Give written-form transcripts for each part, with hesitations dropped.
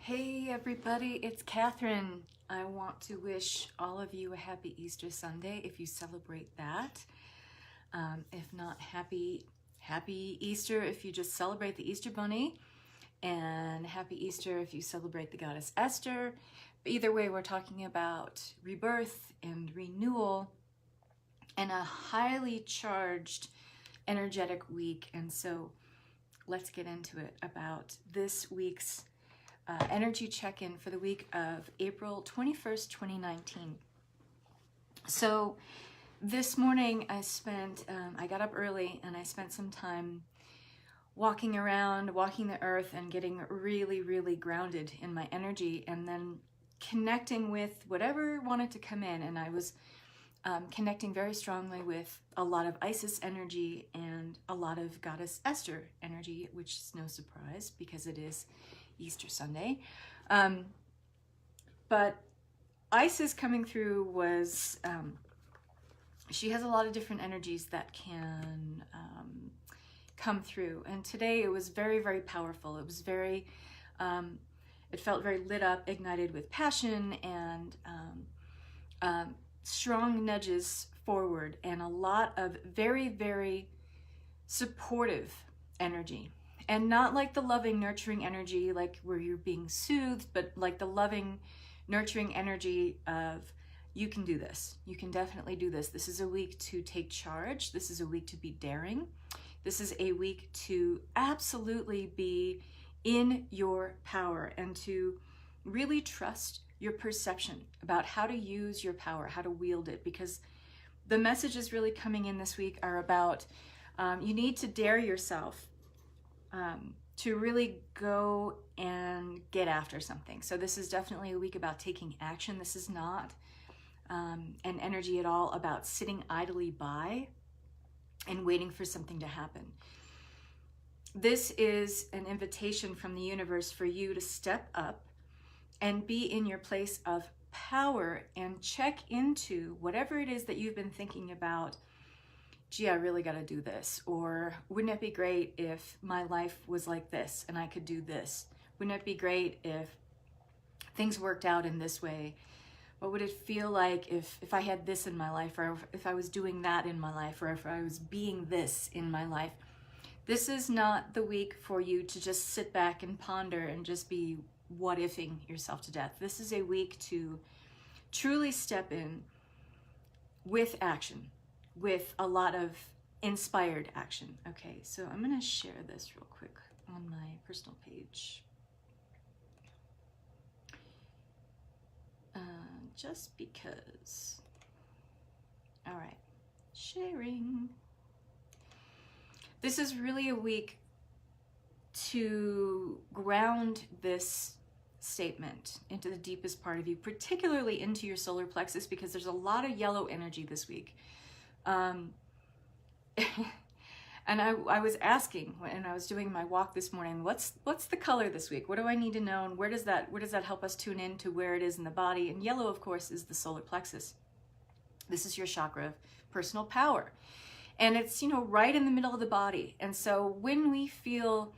Hey everybody, it's Catherine. I want to wish all of you a happy Easter Sunday if you celebrate that. If not, happy Easter if you just celebrate the Easter Bunny, and happy Easter if you celebrate the goddess Esther. But either way, we're talking about rebirth and renewal and a highly charged, energetic week. And so let's get into it about this week's energy check-in for the week of April 21st, 2019. So this morning I got up early and I spent some time walking around, walking the earth and getting really, really grounded in my energy and then connecting with whatever wanted to come in. And I was connecting very strongly with a lot of Isis energy and a lot of goddess Esther energy, which is no surprise because it is Easter Sunday. But Isis coming through was, she has a lot of different energies that can come through. And today it was very, very powerful. It was very, it felt very lit up, ignited with passion and strong nudges forward and a lot of very, very supportive energy. And not like the loving, nurturing energy, like where you're being soothed, but like the loving, nurturing energy of, you can do this. You can definitely do this. This is a week to take charge. This is a week to be daring. This is a week to absolutely be in your power and to really trust your perception about how to use your power, how to wield it, because the messages really coming in this week are about you need to dare yourself to really go and get after something. So this is definitely a week about taking action. This is not an energy at all about sitting idly by and waiting for something to happen. This is an invitation from the universe for you to step up and be in your place of power and check into whatever it is that you've been thinking about. Gee, I really got to do this. Or wouldn't it be great if my life was like this and I could do this? Wouldn't it be great if things worked out in this way? What would it feel like if I had this in my life, or if I was doing that in my life, or if I was being this in my life? This is not the week for you to just sit back and ponder and just be what-ifing yourself to death. This is a week to truly step in with action, with a lot of inspired action. Okay, so I'm going to share this real quick on my personal page. Just because. All right, sharing. This is really a week to ground this statement into the deepest part of you, particularly into your solar plexus, because there's a lot of yellow energy this week. And I was asking when I was doing my walk this morning, what's the color this week? What do I need to know? And where does that help us tune in to where it is in the body? And yellow, of course, is the solar plexus. This is your chakra of personal power. And it's, right in the middle of the body. And so when we feel,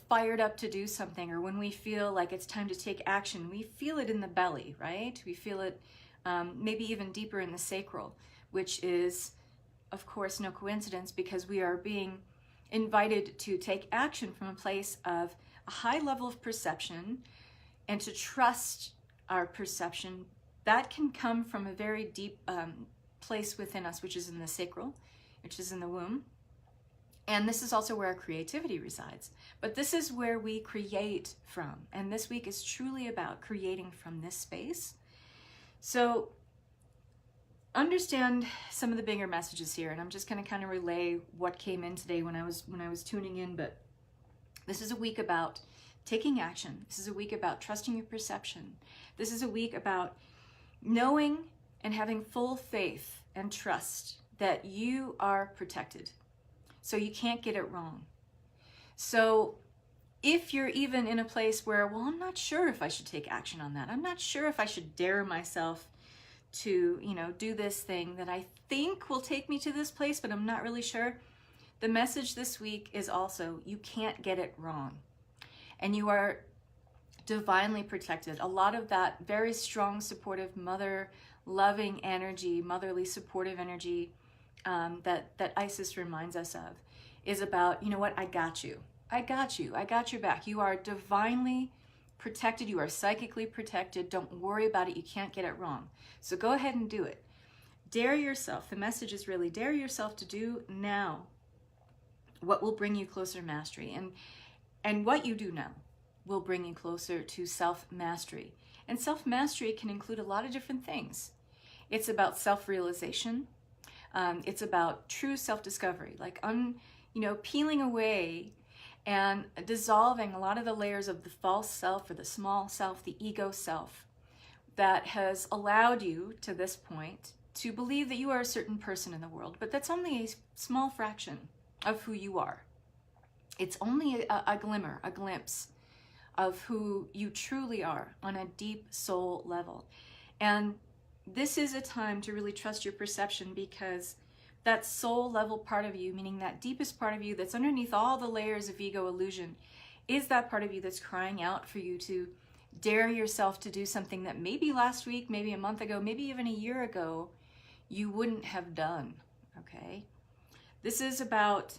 fired up to do something, or when we feel like it's time to take action, we feel it in the belly, right? We feel it maybe even deeper in the sacral, which is, of course, no coincidence, because we are being invited to take action from a place of a high level of perception and to trust our perception. That can come from a very deep place within us, which is in the sacral, which is in the womb. And this is also where our creativity resides. But this is where we create from. And this week is truly about creating from this space. So understand some of the bigger messages here, and I'm just going to kind of relay what came in today when I was tuning in. But this is a week about taking action. This is a week about trusting your perception. This is a week about knowing and having full faith and trust that you are protected, so you can't get it wrong. So if you're even in a place where, well, I'm not sure if I should take action on that, I'm not sure if I should dare myself to, do this thing that I think will take me to this place, but I'm not really sure. The message this week is also, you can't get it wrong. And you are divinely protected. A lot of that very strong, supportive, mother loving energy, motherly supportive energy that Isis reminds us of is about, you know what, I got you. I got you. I got your back. You are divinely protected. You are psychically protected. Don't worry about it. You can't get it wrong. So go ahead and do it. Dare yourself. The message is really dare yourself to do now what will bring you closer to mastery. And what you do now will bring you closer to self-mastery. And self-mastery can include a lot of different things. It's about self-realization. It's about true self-discovery, like peeling away and dissolving a lot of the layers of the false self or the small self, the ego self, that has allowed you to this point to believe that you are a certain person in the world, but that's only a small fraction of who you are. It's only a glimmer, a glimpse of who you truly are on a deep soul level. And this is a time to really trust your perception, because that soul level part of you, meaning that deepest part of you that's underneath all the layers of ego illusion, is that part of you that's crying out for you to dare yourself to do something that maybe last week, maybe a month ago, maybe even a year ago, you wouldn't have done, okay? This is about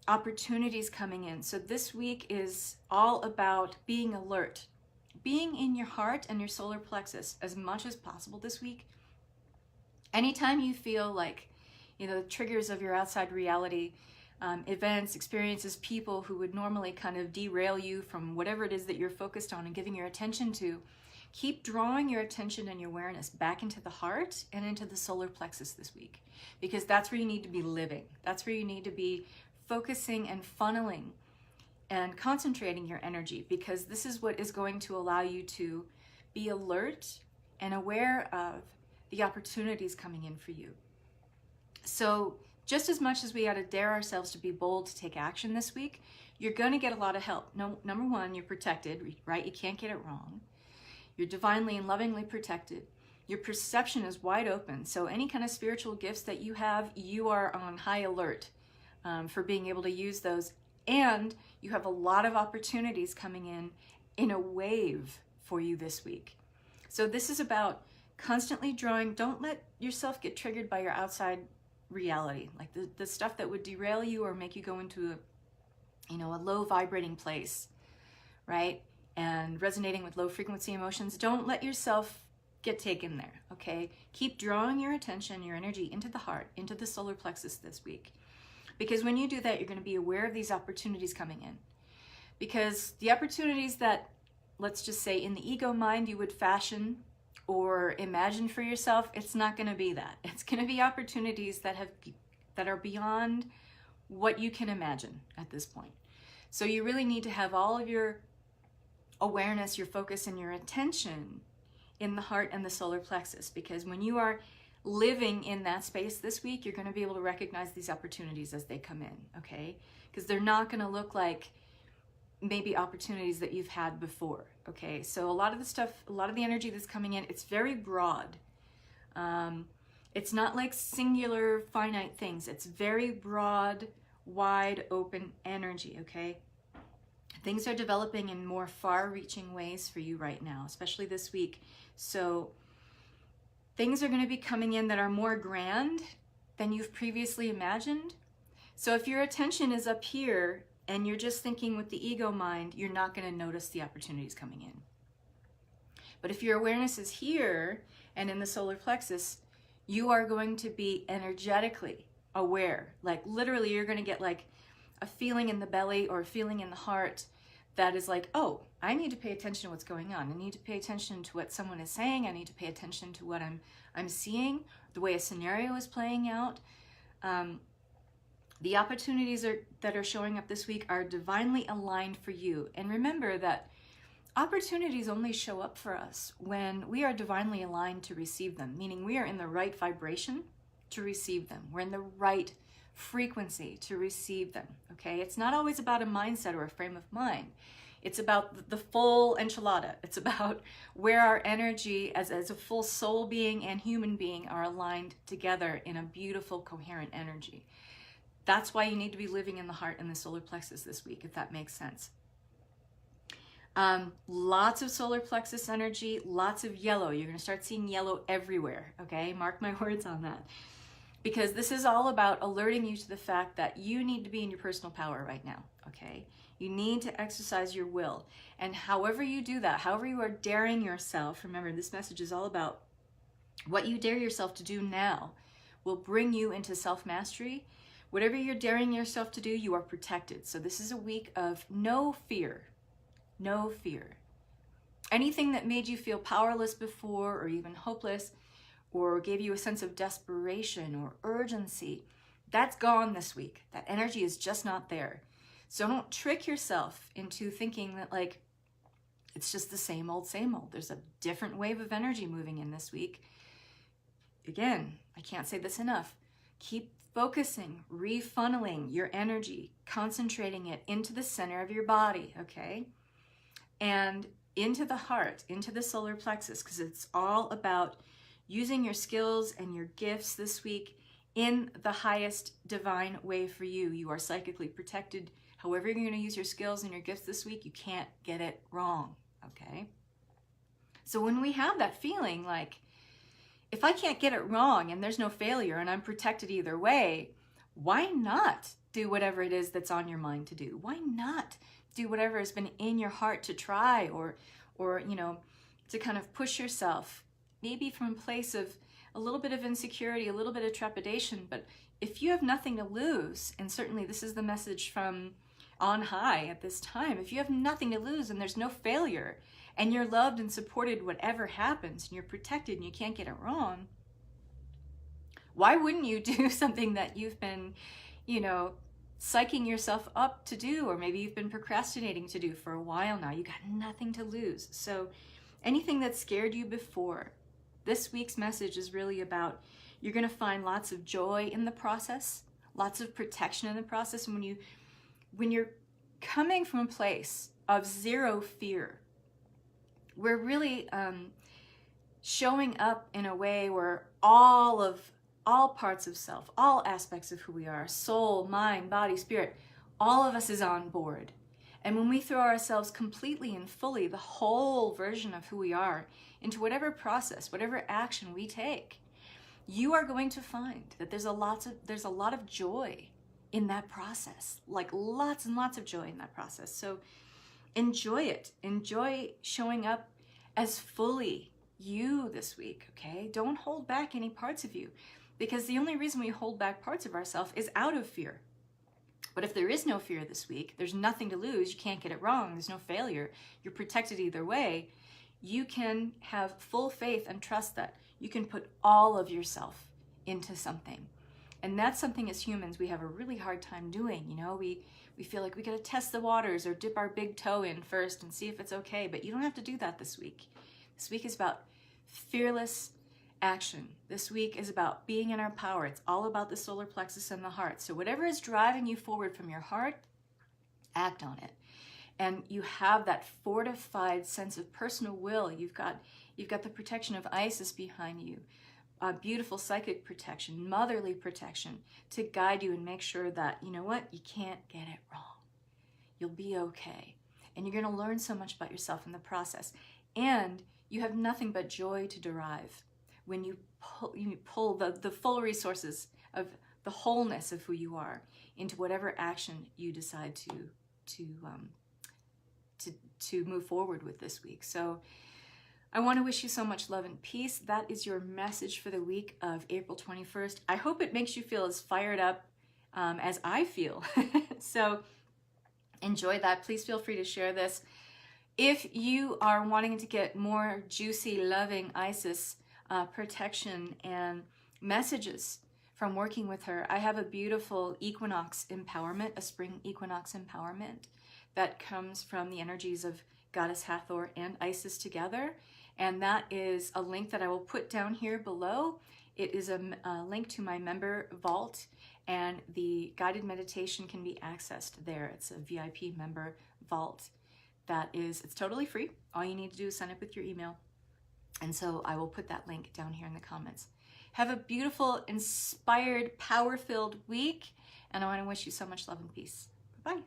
opportunities coming in. So this week is all about being alert, being in your heart and your solar plexus as much as possible this week. Anytime you feel like, the triggers of your outside reality, events, experiences, people who would normally kind of derail you from whatever it is that you're focused on and giving your attention to, keep drawing your attention and your awareness back into the heart and into the solar plexus this week, because that's where you need to be living. That's where you need to be focusing and funneling and concentrating your energy, because this is what is going to allow you to be alert and aware of the opportunities coming in for you. So just as much as we got to dare ourselves to be bold to take action this week, you're going to get a lot of help. No, number one, you're protected, right? You can't get it wrong. You're divinely and lovingly protected. Your perception is wide open. So any kind of spiritual gifts that you have, you are on high alert for being able to use those. And you have a lot of opportunities coming in a wave for you this week. So this is about constantly drawing. Don't let yourself get triggered by your outside reality, like the stuff that would derail you or make you go into a low vibrating place, right? And resonating with low frequency emotions. Don't let yourself get taken there, okay? Keep drawing your attention, your energy into the heart, into the solar plexus this week. Because when you do that, you're going to be aware of these opportunities coming in. Because the opportunities that, let's just say, in the ego mind you would fashion or imagine for yourself, it's not going to be that. It's going to be opportunities that are beyond what you can imagine at this point. So you really need to have all of your awareness, your focus, and your attention in the heart and the solar plexus, because when you are living in that space this week, you're going to be able to recognize these opportunities as they come in, okay? Because they're not going to look like maybe opportunities that you've had before, okay? So a lot of the stuff, a lot of the energy that's coming in, it's very broad. It's not like singular, finite things. It's very broad, wide open energy, okay? Things are developing in more far-reaching ways for you right now, especially this week. So things are going to be coming in that are more grand than you've previously imagined. So if your attention is up here and you're just thinking with the ego mind, you're not going to notice the opportunities coming in. But if your awareness is here and in the solar plexus, you are going to be energetically aware. Like literally, you're going to get like a feeling in the belly or a feeling in the heart that is like, oh, I need to pay attention to what's going on. I need to pay attention to what someone is saying. I need to pay attention to what I'm seeing, the way a scenario is playing out. The opportunities that are showing up this week are divinely aligned for you. And remember that opportunities only show up for us when we are divinely aligned to receive them, meaning we are in the right vibration to receive them. We're in the right frequency to receive them, okay? It's not always about a mindset or a frame of mind. It's about the full enchilada. It's about where our energy as a full soul being and human being are aligned together in a beautiful, coherent energy. That's why you need to be living in the heart and the solar plexus this week, if that makes sense. Lots of solar plexus energy, lots of yellow. You're going to start seeing yellow everywhere, okay? Mark my words on that. Because this is all about alerting you to the fact that you need to be in your personal power right now, okay? You need to exercise your will. And however you do that, however you are daring yourself, remember this message is all about what you dare yourself to do now will bring you into self-mastery. Whatever you're daring yourself to do, you are protected. So this is a week of no fear. No fear. Anything that made you feel powerless before or even hopeless or gave you a sense of desperation or urgency, that's gone this week. That energy is just not there. So don't trick yourself into thinking that like it's just the same old, same old. There's a different wave of energy moving in this week. Again, I can't say this enough. Keep focusing, refunneling your energy, concentrating it into the center of your body, okay? And into the heart, into the solar plexus, because it's all about using your skills and your gifts this week in the highest divine way for you. You are psychically protected. However you're going to use your skills and your gifts this week, you can't get it wrong, okay? So when we have that feeling like, if I can't get it wrong and there's no failure and I'm protected either way, why not do whatever it is that's on your mind to do? Why not do whatever has been in your heart to try or you know, to kind of push yourself, maybe from a place of a little bit of insecurity, a little bit of trepidation, but if you have nothing to lose, and certainly this is the message from on high at this time, if you have nothing to lose and there's no failure, and you're loved and supported whatever happens, and you're protected and you can't get it wrong, why wouldn't you do something that you've been, you know, psyching yourself up to do, or maybe you've been procrastinating to do for a while now? You got nothing to lose. So anything that scared you before, this week's message is really about, you're going to find lots of joy in the process, lots of protection in the process. And when you're coming from a place of zero fear, we're really showing up in a way where all parts of self, all aspects of who we are, soul, mind, body, spirit, all of us is on board. And when we throw ourselves completely and fully, the whole version of who we are, into whatever process, whatever action we take, you are going to find that there's a lot of joy in that process, like lots and lots of joy in that process. So enjoy it. Enjoy showing up as fully you this week, okay? Don't hold back any parts of you, because the only reason we hold back parts of ourselves is out of fear. But if there is no fear this week, there's nothing to lose, you can't get it wrong, there's no failure, you're protected either way, you can have full faith and trust that you can put all of yourself into something. And that's something as humans we have a really hard time doing. You know, we feel like we gotta test the waters or dip our big toe in first and see if it's okay, but you don't have to do that this week. This week is about fearless action. This week is about being in our power. It's all about the solar plexus and the heart. So whatever is driving you forward from your heart, act on it. And you have that fortified sense of personal will. You've got the protection of Isis behind you, beautiful psychic protection, motherly protection to guide you and make sure that, you know what, you can't get it wrong. You'll be okay. And you're going to learn so much about yourself in the process. And you have nothing but joy to derive when you pull the full resources of the wholeness of who you are into whatever action you decide to move forward with this week. So I want to wish you so much love and peace. That is your message for the week of April 21st. I hope it makes you feel as fired up as I feel. So enjoy that. Please feel free to share this. If you are wanting to get more juicy, loving Isis protection and messages from working with her, I have a beautiful Equinox empowerment, a spring Equinox empowerment that comes from the energies of Goddess Hathor and Isis together. And that is a link that I will put down here below. It is a link to my member vault, and the guided meditation can be accessed there. It's a VIP member vault. It's totally free. All you need to do is sign up with your email. And so I will put that link down here in the comments. Have a beautiful, inspired, power-filled week. And I want to wish you so much love and peace. Bye-bye.